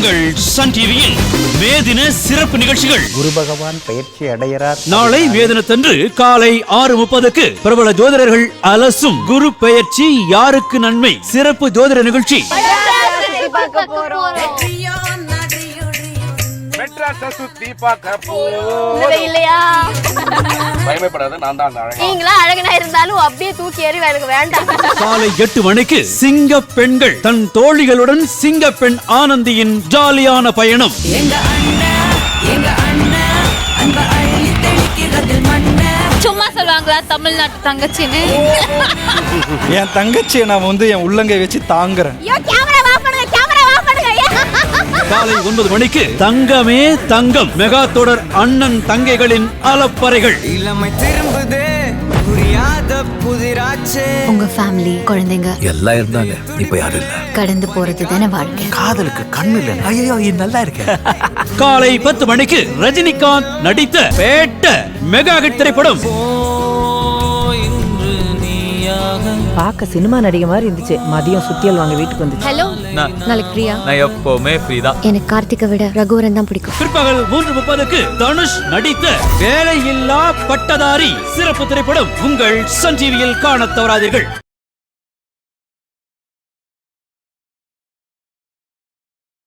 உங்கள் சன் டிவியில் மே தின சிறப்பு நிகழ்ச்சிகள். குரு பகவான் பயிற்சி அடைகிறார். நாளை மே தினத்தன்று காலை 6:30 பிரபல ஜோதிடர்கள் அலசும் குரு பெயர்ச்சி யாருக்கு நன்மை சிறப்பு ஜோதிட நிகழ்ச்சி. காலை 8 மணிக்கு சிங்க பெண்கள் தன் தோழிகளுடன் சிங்க பெண் ஆனந்தியின் ஜாலியான பயணம். சும்மா சொல்லுவாங்களா தமிழ்நாட்டு தங்கச்சின்னு? என் தங்கச்சியை நான் என் உள்ளங்கை வச்சு தாங்குறேன். காலை 9 மணிக்கு தங்கமே தங்கம் மெகா தொடர் அண்ணன் தங்கைகளின் அலப்பறைகள். இளமை திரும்புதே புரியாத புதிராச்சே. உங்க ஃபேமிலி குழந்தைங்க எல்லாம் இருந்தாங்க, இப்ப யாரும் இல்ல. கடந்து போறது தானே வாழ்க்கை. காதலுக்கு கண்ணு இல்ல. ஐயோ நல்லா இருக்க. காலை 10 மணிக்கு ரஜினிகாந்த் நடித்த பேட்ட மெகா ஹிட் திரைப்படம். பார்க்க சினிமா நடிகை மாதிரி இருந்துச்சு. மதியம் சுத்தியல் வாங்க வீட்டுக்கு வந்துச்சு. ஹலோ, நாளைக்கு பிரியா? நான் எப்பவுமே ஃப்ரீ தான். எனக்கு கார்த்திகை விட ரகுவரன் தான் பிடிக்கும். பிற்பகல் 3:30 தனுஷ் நடித்த வேலையில்லா பட்டதாரி சிறப்பு திரைப்படம் உங்கள் சன் டிவியில் காணத் தவறாதீர்கள்.